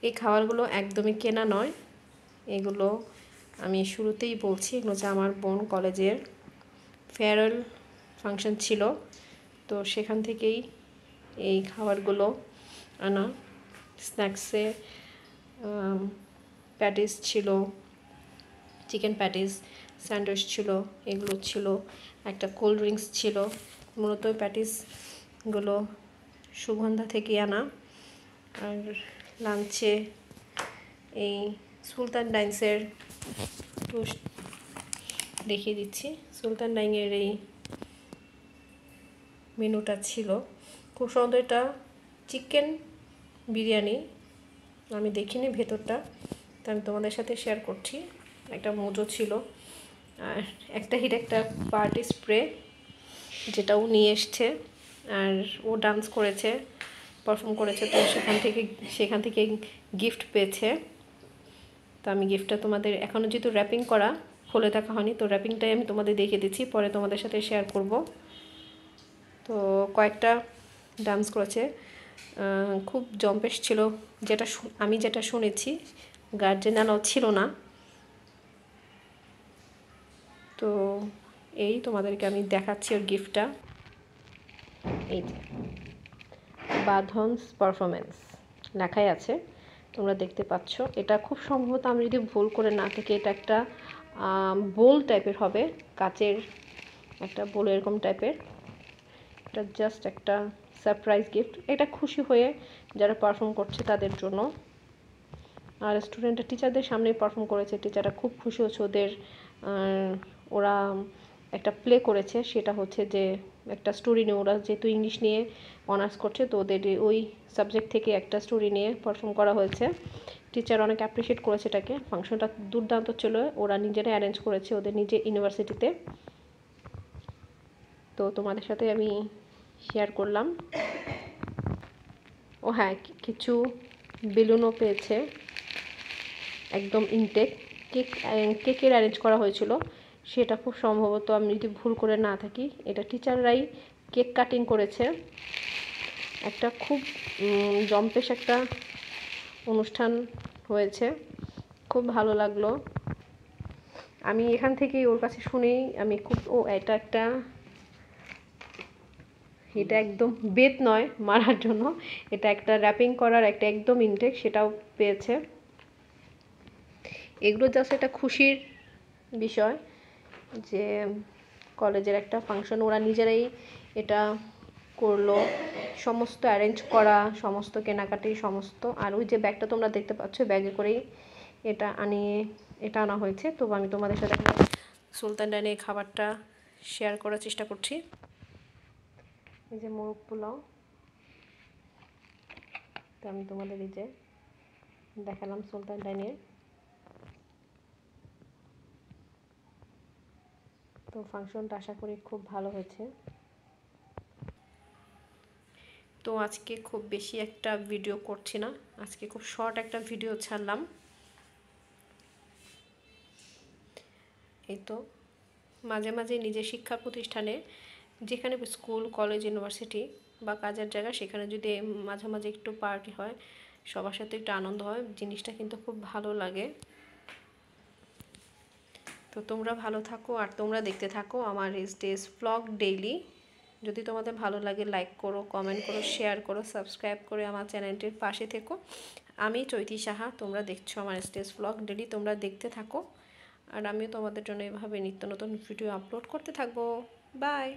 এই খাবারগুলো একদমই কেনা নয়, এগুলো আমি শুরুতেই বলছি, এগুলো হচ্ছে আমার বোন কলেজের ফেয়ারওয়েল ফাংশন ছিল, তো সেখান থেকেই এই খাবারগুলো আনা। স্ন্যাক্সে প্যাটিস ছিল, চিকেন প্যাটিস, স্যান্ডউইচ ছিল, এগুলো ছিল, একটা কোল্ড ড্রিঙ্কস ছিল। মূলত প্যাটিসগুলো সুগন্ধা থেকে আনা। আর লাঞ্চে এই সুলতান ডাইন্সের টোস্ট দেখিয়ে দিচ্ছি। সুলতান ডাইনের এই মেনুটা ছিল খুব সুন্দর। এটা চিকেন বিরিয়ানি, আমি দেখিনি ভেতরটা, তো আমি তোমাদের সাথে শেয়ার করছি। একটা মোজো ছিল, আর একটা পার্টি স্প্রে যেটা ও নিয়ে এসছে, আর ও ডান্স করেছে, পারফর্ম করেছে, তো সেখান থেকে গিফট পেয়েছে। তো আমি গিফটটা তোমাদের এখনও যেহেতু র্যাপিং করা খুলে দেখা হয়নি, তো র্যাপিংটাই আমি তোমাদের দেখিয়ে দিচ্ছি, পরে তোমাদের সাথে শেয়ার করব। তো কয়েকটা ডান্স করেছে, খুব জম্পেশ ছিল, আমি যেটা শুনেছি। গার্জেনারাও ছিল না। তো এই তোমাদেরকে আমি দেখাচ্ছি ওর গিফটটা। এই যে বাঁধনস পারফরমেন্স লেখাই আছে, তোমরা দেখতে পাচ্ছ। এটা খুব সম্ভবত, আমি যদি ভুল করে না থাকি, এটা একটা বোল টাইপের হবে, কাচের একটা বোল এরকম টাইপের। এটা জাস্ট একটা সারপ্রাইজ গিফট, এটা খুশি হয়ে যারা পারফর্ম করছে তাদের জন্য। আর স্টুডেন্টরা টিচারদের সামনেই পারফর্ম করেছে, টিচাররা খুব খুশি হচ্ছে ওদের। ওরা একটা প্লে করেছে, সেটা হচ্ছে যে একটা স্টোরি নিয়ে, ওরা যেহেতু ইংলিশ নিয়ে অনার্স করছে, তো ওদের ওই সাবজেক্ট থেকে একটা স্টোরি নিয়ে পারফর্ম করা হয়েছে। টিচার অনেক অ্যাপ্রিসিয়েট করেছে এটাকে। ফাংশনটা দুর্দান্ত ছিল, ওরা নিজেরাই অ্যারেঞ্জ করেছে ওদের নিজের ইউনিভার্সিটিতে। তো তোমাদের সাথে আমি শেয়ার করলাম। ও হ্যাঁ, কিছু বেলুনও পেয়েছে, একদম ইনটেক। কেকের অ্যারেঞ্জ করা হয়েছিল, সেটা খুব সম্ভবত, আমি যদি ভুল করে না থাকি, এটা টিচাররাই কেক কাটিং করেছে। একটা খুব জম্পেশ একটা অনুষ্ঠান হয়েছে, খুব ভালো লাগলো। আমি এখান থেকেই ওর কাছে শুনেই আমি খুব, এটা একদম বেত নয় মারার জন্য, এটা একটা র্যাপিং করার একটা একদম ইনটেক, সেটাও পেয়েছে। এগুলো জাস্ট একটা খুশির বিষয় যে কলেজের একটা ফাংশন ওরা নিজেরাই এটা করলো, সমস্ত অ্যারেঞ্জ করা, সমস্ত কেনাকাটি, সমস্ত। আর ওই যে ব্যাগটা তোমরা দেখতে পাচ্ছ, ব্যাগে করেই এটা আনা হয়েছে। তো আমি তোমাদের সাথে সুলতান ডাইনের খাবারটা শেয়ার করার চেষ্টা করছি। এই যে মোরগ পোলাও, তো আমি তোমাদের এই যে দেখালাম সুলতান ডাইনের। তো ফাংশনটা আশা করি খুব ভালো হয়েছে। তো আজকে খুব বেশি একটা ভিডিও করছি না, আজকে খুব শর্ট একটা ভিডিও ছাড়লাম। এই তো মাঝে মাঝে নিজের শিক্ষা প্রতিষ্ঠানে, যেখানে স্কুল, কলেজ, ইউনিভার্সিটি বা কাজের জায়গা, সেখানে যদি মাঝে মাঝে একটু পার্টি হয়, সবার সাথে একটু আনন্দ হয়, জিনিসটা কিন্তু খুব ভালো লাগে। তো তোমরা ভালো থাকো, আর তোমরা দেখতে থাকো আমার স্টেজ ব্লগ ডেইলি। যদি তোমাদের ভালো লাগে, লাইক করো, কমেন্ট করো, শেয়ার করো, সাবস্ক্রাইব করে আমার চ্যানেলটির পাশে থেকো। আমি চৈতি সাহা, তোমরা দেখছো আমার স্টেজ ব্লগ ডেইলি, তোমরা দেখতে থাকো। আর আমিও তোমাদের জন্য এভাবে নিত্য নতুন ভিডিও আপলোড করতে থাকবো। বাই।